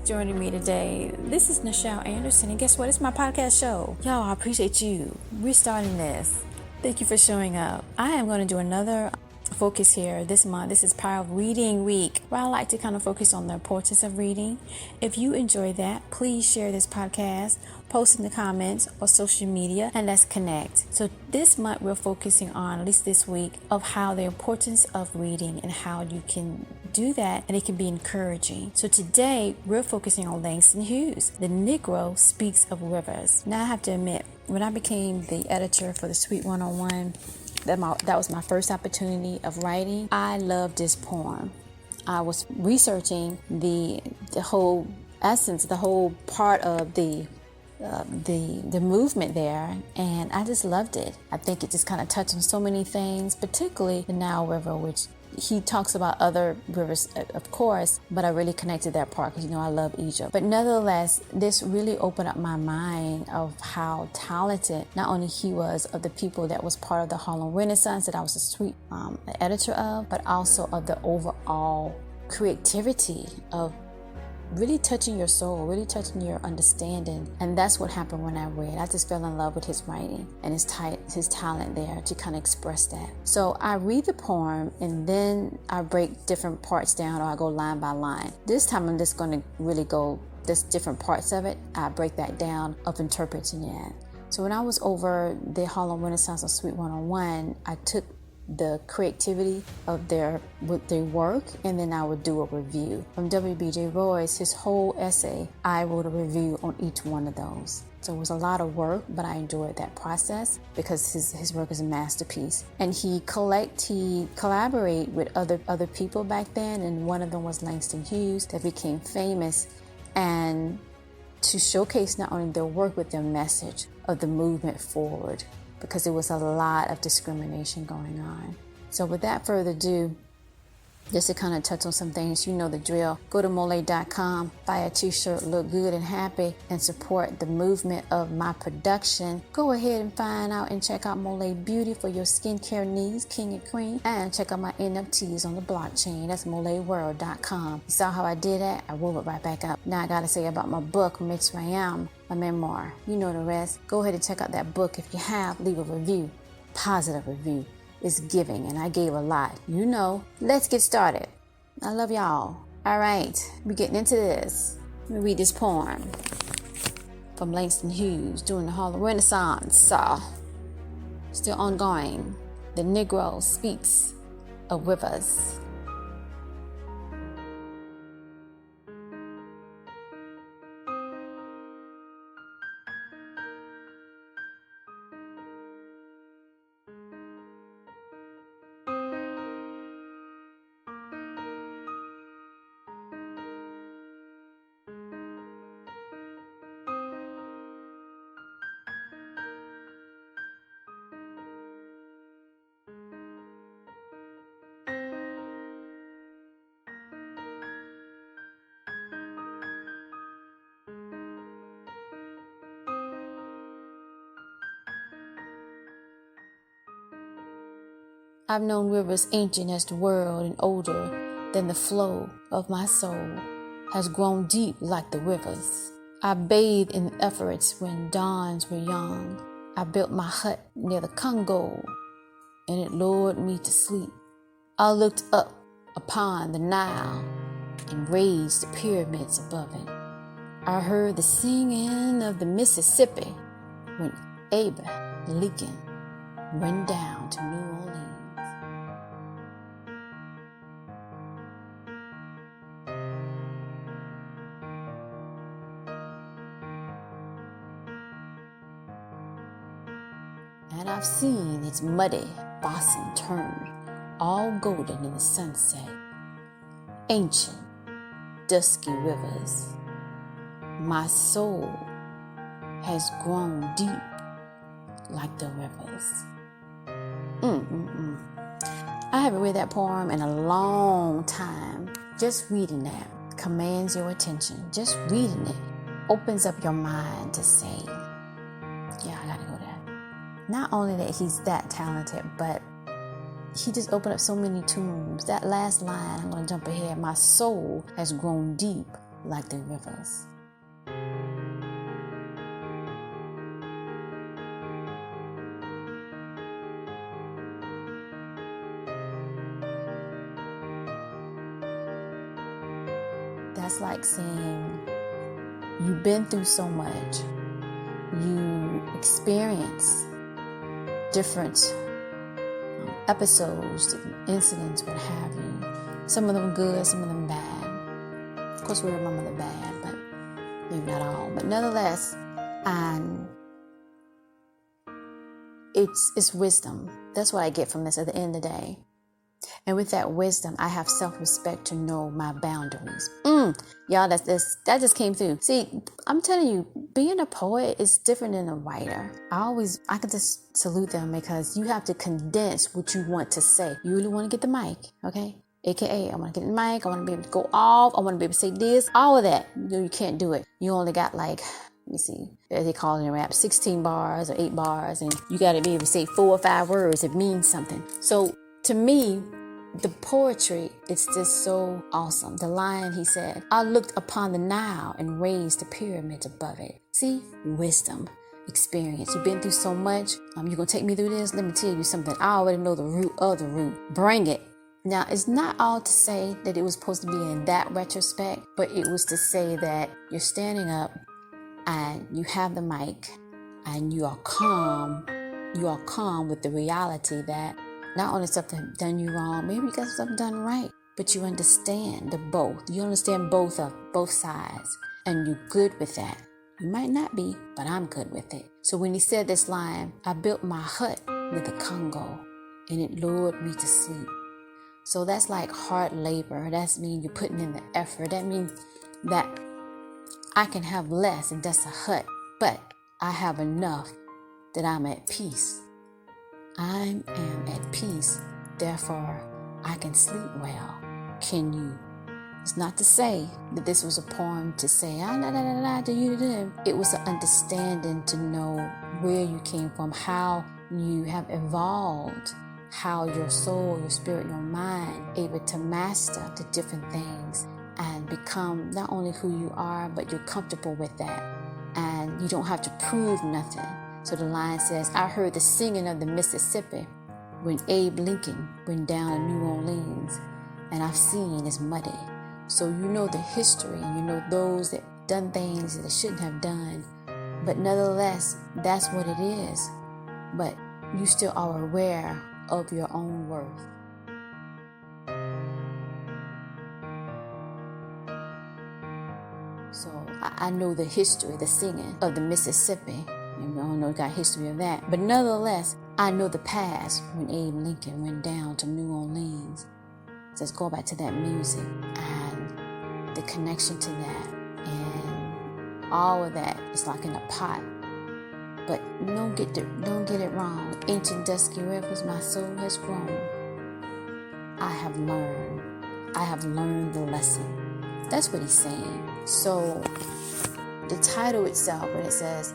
joining me today. This is Nichel Anderson, and guess what? It's my podcast show. Y'all, I appreciate you. We're starting this. Thank you for showing up. I am going to do another focus here this month. This is Power of Reading Week, where I like to kind of focus on the importance of reading. If you enjoy that, please share this podcast, post in the comments or social media, and let's connect. So this month we're focusing on, at least this week, of how the importance of reading and how you can do that and it can be encouraging. So today we're focusing on Langston Hughes, The Negro Speaks of Rivers. Now I have to admit, when I became the editor for the Sweet 101, that was my first opportunity of writing. I loved this poem. I was researching the whole essence, the whole part of the movement there, and I just loved it. I think it just kind of touched on so many things, particularly the Nile River, which he talks about other rivers, of course, but I really connected that part because, I love Egypt. But nevertheless, this really opened up my mind of how talented not only he was of the people that was part of the Harlem Renaissance that I was a sweet editor of, but also of the overall creativity of really touching your soul, really touching your understanding. And that's what happened when I read. I just fell in love with his writing and his talent there to kind of express that. So I read the poem and then I break different parts down, or I go line by line. This time I'm just going to really go just different parts of it. I break that down of interpreting it. So when I was over the Harlem Renaissance of Sweet 101, I took the creativity of their work, and then I would do a review. From W.B.J. Royce, his whole essay, I wrote a review on each one of those. So it was a lot of work, but I enjoyed that process because his work is a masterpiece. And he collaborate with other people back then, and one of them was Langston Hughes that became famous, and to showcase not only their work but their message of the movement forward, because there was a lot of discrimination going on. So without further ado, just to kind of touch on some things, you know the drill. Go to Mole.com, buy a t-shirt, look good and happy, and support the movement of my production. Go ahead and find out and check out Mole Beauty for your skincare needs, king and queen. And check out my NFTs on the blockchain. That's moleworld.com. You saw how I did that? I wove it right back up. Now I got to say about my book, Mix Ram, my memoir. You know the rest. Go ahead and check out that book. If you have, leave a review, positive review. Is giving, and I gave a lot. Let's get started. I love y'all. All right, we're getting into this. Let me read this poem from Langston Hughes during the Harlem Renaissance. Still ongoing. The Negro Speaks of Rivers. I've known rivers ancient as the world and older than the flow of my soul has grown deep like the rivers. I bathed in efforts when dawns were young. I built my hut near the Congo and it lured me to sleep. I looked up upon the Nile and raised the pyramids above it. I heard the singing of the Mississippi when Abraham Lincoln went down to New Orleans. And I've seen its muddy bosom turn all golden in the sunset. Ancient, dusky rivers. My soul has grown deep like the rivers. I haven't read that poem in a long time. Just reading that commands your attention. Just reading it opens up your mind to say, yeah, I gotta go there. Not only that he's that talented, but he just opened up so many tombs. That last line, I'm going to jump ahead. My soul has grown deep like the rivers. That's like saying you've been through so much. You experience different episodes, different incidents, what have you. Some of them good, some of them bad. Of course, we remember the bad, but maybe not all. But nonetheless, and it's wisdom. That's what I get from this at the end of the day. And with that wisdom, I have self-respect to know my boundaries. Y'all, that just came through. See, I'm telling you, being a poet is different than a writer. I can just salute them because you have to condense what you want to say. You really want to get the mic, okay? AKA, I want to get the mic. I want to be able to go off. I want to be able to say this, all of that. You can't do it. You only got like, let me see, as they call it in rap, 16 bars or 8 bars. And you got to be able to say 4 or 5 words. It means something. So to me, the poetry, it's just so awesome. The line, he said, I looked upon the Nile and raised the pyramids above it. See, wisdom, experience. You've been through so much. You're going to take me through this? Let me tell you something. I already know the root of the root. Bring it. Now, it's not all to say that it was supposed to be in that retrospect, but it was to say that you're standing up and you have the mic and you are calm. You are calm with the reality that not only something done you wrong, maybe you got something done right, but you understand the both. You understand both sides, and you're good with that. You might not be, but I'm good with it. So when he said this line, I built my hut with the Congo, and it lured me to sleep. So that's like hard labor. That means you're putting in the effort. That means that I can have less, and that's a hut, but I have enough that I'm at peace. I am at peace, therefore I can sleep well. Can you? It's not to say that this was a poem to say, do you. It was an understanding to know where you came from, how you have evolved, how your soul, your spirit, your mind able to master the different things and become not only who you are, but you're comfortable with that. And you don't have to prove nothing. So the line says, I heard the singing of the Mississippi when Abe Lincoln went down in New Orleans, and I've seen it's muddy. So you know the history, and you know those that done things that they shouldn't have done. But nevertheless, that's what it is. But you still are aware of your own worth. So I know the history, the singing of the Mississippi. And I don't know, got history of that. But nevertheless, I know the past when Abe Lincoln went down to New Orleans. So let's go back to that music and the connection to that. And all of that is like in a pot. But don't get it wrong. Ancient dusky rivers, my soul has grown. I have learned the lesson. That's what he's saying. So the title itself, when it says,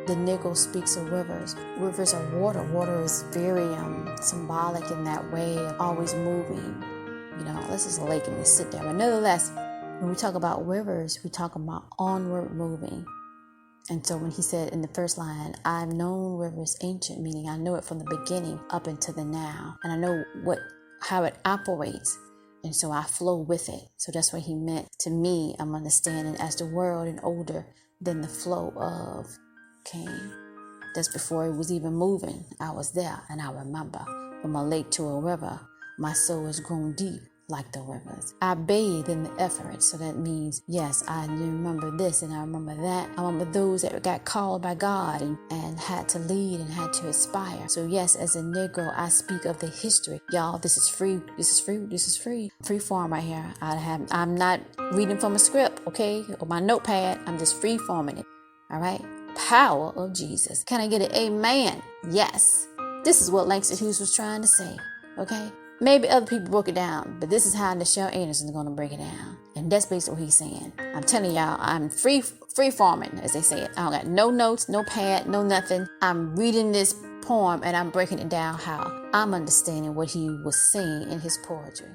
the Negro Speaks of Rivers. Rivers are water. Water is very symbolic in that way of always moving. You know, this is a lake and you sit there. But nevertheless, when we talk about rivers, we talk about onward moving. And so when he said in the first line, I've known rivers ancient, meaning I know it from the beginning up into the now. And I know how it operates. And so I flow with it. So that's what he meant to me. I'm understanding as the world and older than the flow of came. That's before it was even moving. I was there, and I remember from a lake to a river, my soul has grown deep like the rivers. I bathe in the effort, so that means, yes, I remember this and I remember that. I remember those that got called by God and had to lead and had to aspire. So yes, as a Negro, I speak of the history. Y'all, this is free. Free form right here. I'm not reading from a script, okay, or my notepad. I'm just free forming it. All right. Power of Jesus. Can I get an amen? Yes. This is what Langston Hughes was trying to say. Okay. Maybe other people broke it down, but this is how Nichel Anderson is going to break it down. And that's basically what he's saying. I'm telling y'all, I'm free forming, as they say it. I don't got no notes, no pad, no nothing. I'm reading this poem and I'm breaking it down how I'm understanding what he was saying in his poetry.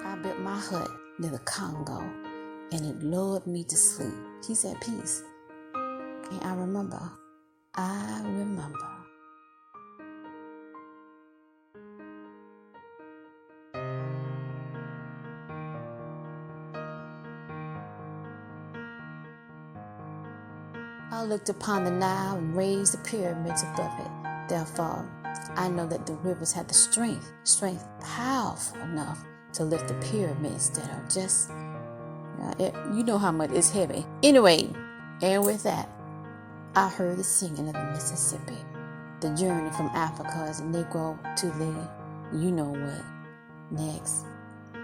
I built my hut near the Congo, and it lulled me to sleep. He's at peace. And I remember. I looked upon the Nile and raised the pyramids above it. Therefore, I know that the rivers had the strength powerful enough to lift the pyramids that are just, you know how much it's heavy. Anyway, and with that, I heard the singing of the Mississippi. The journey from Africa as a Negro to the, you know what, next.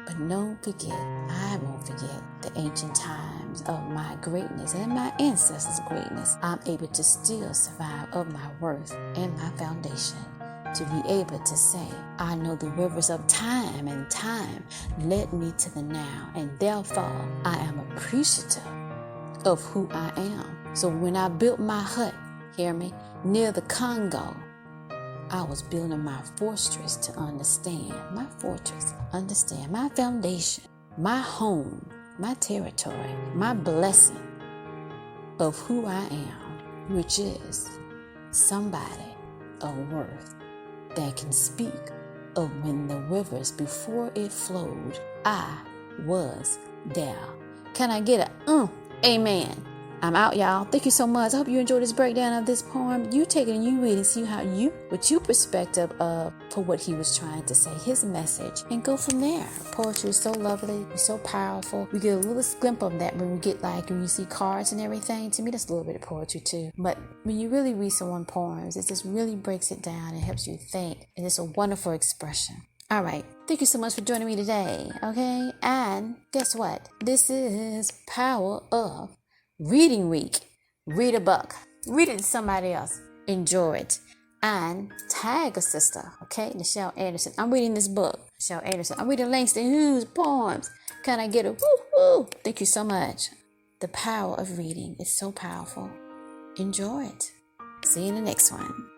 But don't forget, I won't forget the ancient times of my greatness and my ancestors' greatness. I'm able to still survive of my worth and my foundation. To be able to say, I know the rivers of time, and time led me to the now, and therefore I am appreciative of who I am. So when I built my hut, hear me, near the Congo, I was building my fortress to understand my foundation, my home, my territory, my blessing of who I am, which is somebody of worth that can speak of when the rivers before it flowed, I was there. Can I get a amen? I'm out, y'all. Thank you so much. I hope you enjoyed this breakdown of this poem. You take it and you read and see what your perspective of for what he was trying to say, his message, and go from there. Poetry is so lovely, it's so powerful. We get a little glimpse of that when when you see cards and everything. To me, that's a little bit of poetry too. But when you really read someone's poems, it just really breaks it down and helps you think. And it's a wonderful expression. All right. Thank you so much for joining me today. Okay. And guess what? This is Power of Reading Week. Read a book. Read it to somebody else. Enjoy it. And tag a sister. Okay, Nichel Anderson. I'm reading this book. Nichel Anderson. I'm reading Langston Hughes poems. Can I get a woo-hoo? Thank you so much. The power of reading is so powerful. Enjoy it. See you in the next one.